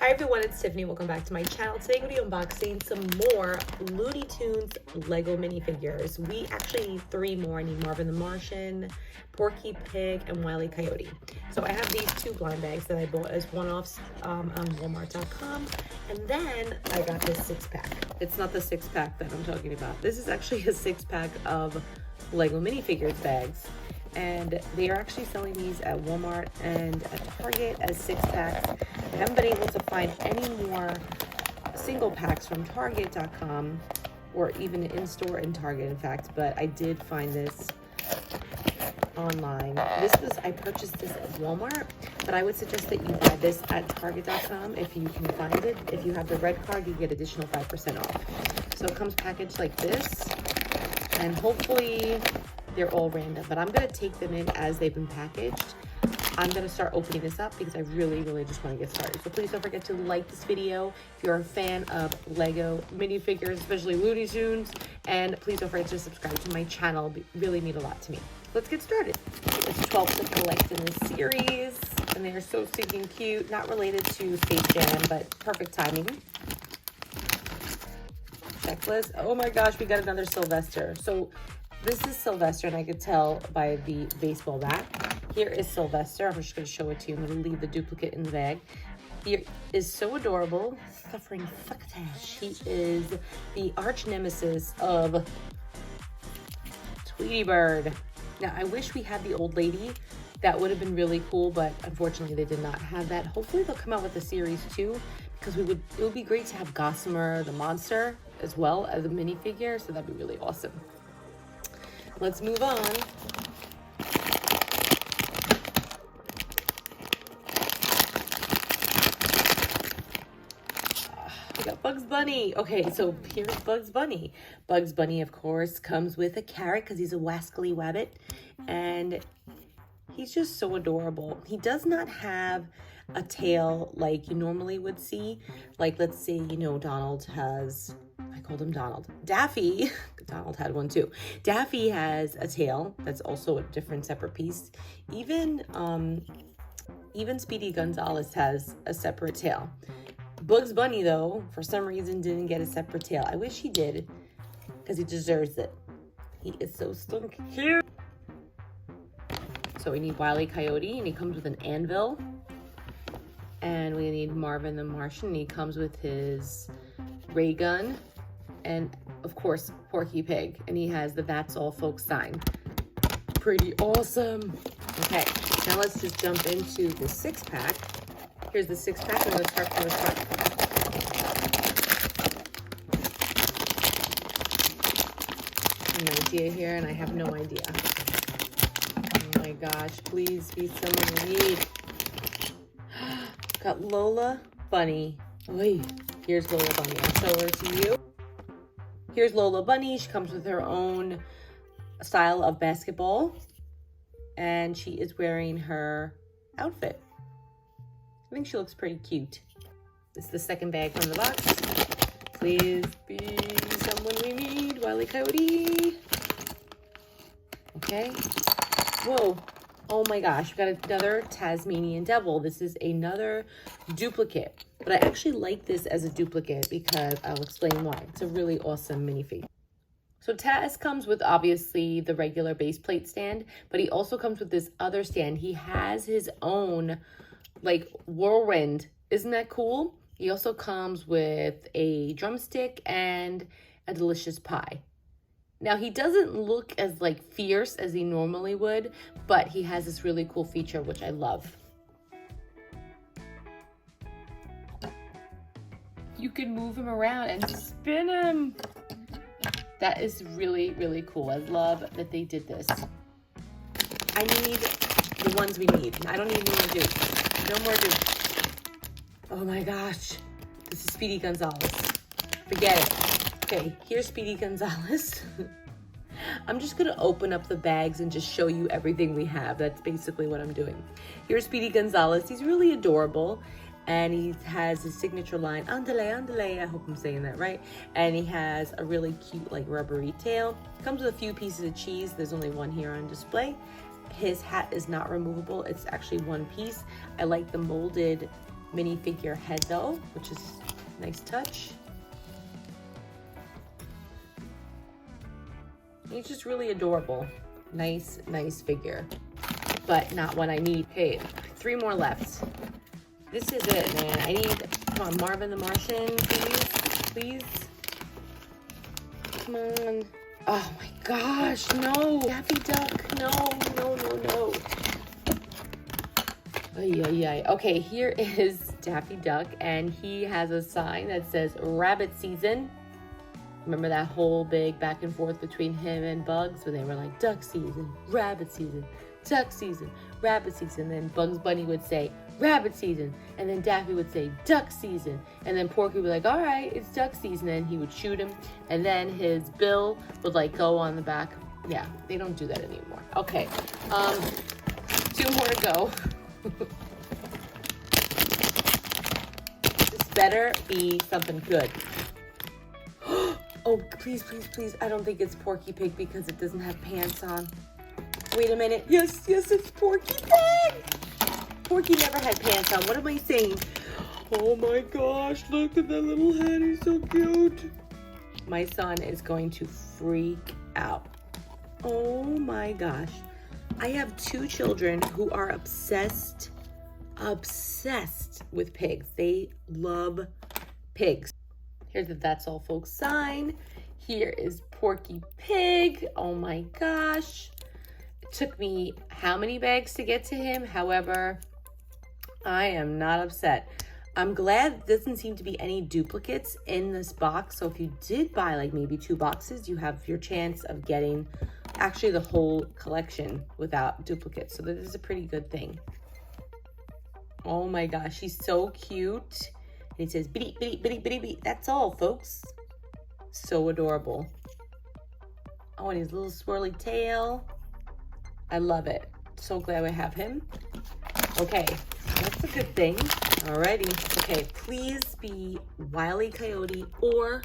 Hi everyone, it's Tiffany. Welcome back to my channel. Today I'm going to be unboxing some more Looney Tunes Lego minifigures. We actually need 3 more. I need Marvin the Martian, Porky Pig, and Wile E. Coyote. So I have these 2 blind bags that I bought as one-offs on Walmart.com. And then I got this 6-pack. It's not the 6-pack that I'm talking about. This is actually a 6-pack of Lego minifigures bags. And they are actually selling these at Walmart and at Target as 6-packs. I haven't been able to find any more single packs from Target.com or even in-store in Target, in fact, but I did find this online. I purchased this at Walmart, but I would suggest that you buy this at Target.com if you can find it. If you have the red card, you get additional 5% off. So it comes packaged like this, and hopefully they're all random, but I'm gonna take them in as they've been packaged. I'm gonna start opening this up because I really just wanna get started. So please don't forget to like this video if you're a fan of Lego minifigures, especially Looney Tunes, and please don't forget to subscribe to my channel. It really mean a lot to me. Let's get started. There's 12 to collect in this series, and they are so stinking cute. Not related to Space Jam, but perfect timing. Checklist. Oh my gosh, we got another Sylvester. So this is Sylvester, and I could tell by the baseball bat. Here is Sylvester. I'm just going to show it to you. I'm going to leave the duplicate in the bag. He is so adorable. Suffering fucktash. He is the arch nemesis of Tweety Bird. Now, I wish we had the old lady. That would have been really cool, but unfortunately they did not have that. Hopefully they'll come out with a series too, because it would be great to have Gossamer the monster as well as a minifigure, so that'd be really awesome. Let's move on. We got Bugs Bunny. Okay, so here's Bugs Bunny. Bugs Bunny, of course, comes with a carrot because he's a wascally wabbit. And he's just so adorable. He does not have a tail like you normally would see. Like, let's say, you know, Donald has... I called him Donald. Daffy, Donald had one too. Daffy has a tail that's also a different separate piece. Even Speedy Gonzales has a separate tail. Bugs Bunny, though, for some reason didn't get a separate tail. I wish he did, because he deserves it. He is so stinky cute. So we need Wile E. Coyote, and he comes with an anvil. And we need Marvin the Martian, and he comes with his ray gun. And of course, Porky Pig, and he has the That's All Folks sign. Pretty awesome. Okay, now let's just jump into the 6-pack. Here's the 6-pack. I'm gonna start from the front. An idea here, and I have no idea. Oh my gosh, please be someone we need. Got Lola Bunny. Oy. Here's Lola Bunny. I'll show her to you. Here's Lola Bunny. She comes with her own style of basketball, and she is wearing her outfit. I think she looks pretty cute. This is the 2nd bag from the box. Please be someone we need. Wile E. Coyote. Okay. Whoa. Oh my gosh, we got another Tasmanian Devil. This is another duplicate, but I actually like this as a duplicate because I'll explain why. It's a really awesome minifigure. So Taz comes with obviously the regular base plate stand, but he also comes with this other stand. He has his own like whirlwind. Isn't that cool? He also comes with a drumstick and a delicious pie. Now, he doesn't look as like fierce as he normally would, but he has this really cool feature, which I love. You can move him around and spin him. That is really cool. I love that they did this. I need the ones we need. I don't need any more dupes. No more dupes. Oh my gosh. This is Speedy Gonzales. Forget it. Okay, here's Speedy Gonzales. I'm just gonna open up the bags and just show you everything we have. That's basically what I'm doing. Here's Speedy Gonzales. He's really adorable, and he has his signature line, "Andale, andale." I hope I'm saying that right. And he has a really cute, like, rubbery tail. Comes with a few pieces of cheese. There's only one here on display. His hat is not removable. It's actually one piece. I like the molded minifigure head though, which is a nice touch. He's just really adorable. Nice, nice figure, but not what I need. Okay, 3 more left. This is it, man. I need, come on, Marvin the Martian, please. Come on. Oh my gosh, no. Daffy Duck, no. Ay. Okay, here is Daffy Duck, and he has a sign that says Rabbit Season. Remember that whole big back and forth between him and Bugs when they were like, duck season, rabbit season, duck season, rabbit season. And then Bugs Bunny would say, rabbit season. And then Daffy would say, duck season. And then Porky would be like, all right, it's duck season. And he would shoot him. And then his bill would like go on the back. Yeah, they don't do that anymore. Okay, 2 more to go. This better be something good. Oh, please. I don't think it's Porky Pig because it doesn't have pants on. Wait a minute. Yes, it's Porky Pig. Porky never had pants on. What am I saying? Oh my gosh, look at that little head. He's so cute. My son is going to freak out. Oh my gosh. I have 2 children who are obsessed with pigs. They love pigs. Here's the That's All Folks sign. Here is Porky Pig. Oh my gosh. It took me how many bags to get to him? However, I am not upset. I'm glad there doesn't seem to be any duplicates in this box. So if you did buy like maybe 2 boxes, you have your chance of getting actually the whole collection without duplicates. So this is a pretty good thing. Oh my gosh, he's so cute. And he says, bitty, bitty, bitty, bitty, bitty. That's all, folks. So adorable. Oh, and his little swirly tail. I love it. So glad we have him. Okay, that's a good thing. Alrighty. Okay, please be Wile E. Coyote or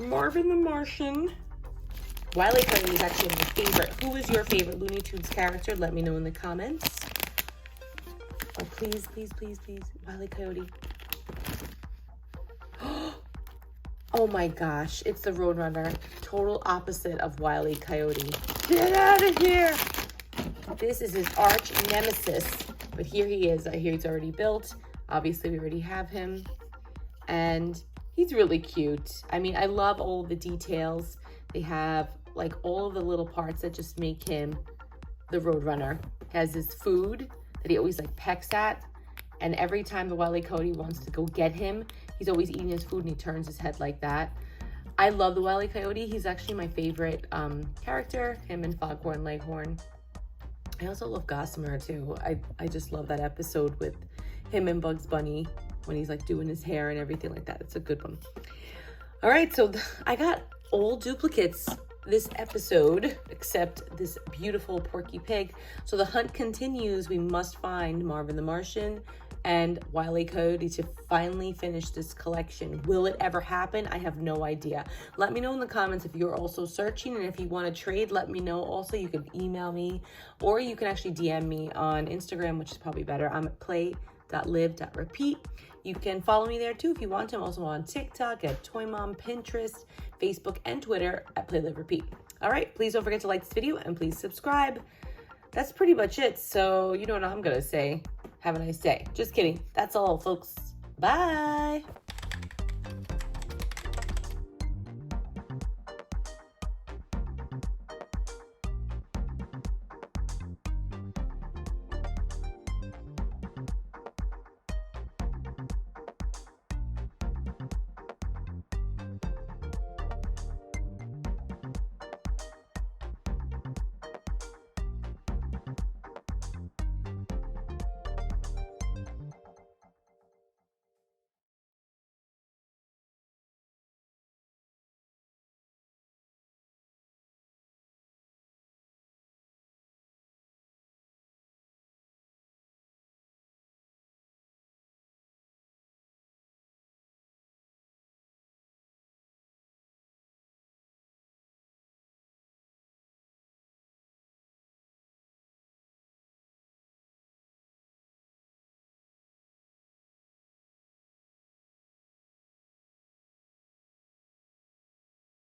Marvin the Martian. Wile E. Coyote is actually my favorite. Who is your favorite Looney Tunes character? Let me know in the comments. Oh, please. Wile E. Coyote. Oh my gosh, it's the Roadrunner. Total opposite of Wile E. Coyote. Get out of here! This is his arch nemesis. But here he is. I hear he's already built. Obviously, we already have him. And he's really cute. I mean, I love all the details. They have like all of the little parts that just make him the Roadrunner. He has his food that he always like pecks at. And every time the Wile E. Coyote wants to go get him, he's always eating his food and he turns his head like that. I love the Wile E. Coyote. He's actually my favorite character, him and Foghorn Leghorn. I also love Gossamer too. I just love that episode with him and Bugs Bunny when he's like doing his hair and everything like that. It's a good one. All right, so I got all duplicates this episode except this beautiful Porky Pig. So the hunt continues. We must find Marvin the Martian and Wile E. Coyote to finally finish this collection. Will it ever happen? I have no idea. Let me know in the comments if you're also searching, and if you want to trade, let me know. Also, you can email me or you can actually DM me on Instagram, which is probably better. I'm at play.live.repeat. You can follow me there too if you want to. I'm also on TikTok at Toy Mom, Pinterest, Facebook, and Twitter at Play Live Repeat. All right, please don't forget to like this video and please subscribe. That's pretty much it. So you know what I'm gonna say. Have a nice day. Just kidding. That's all, folks. Bye.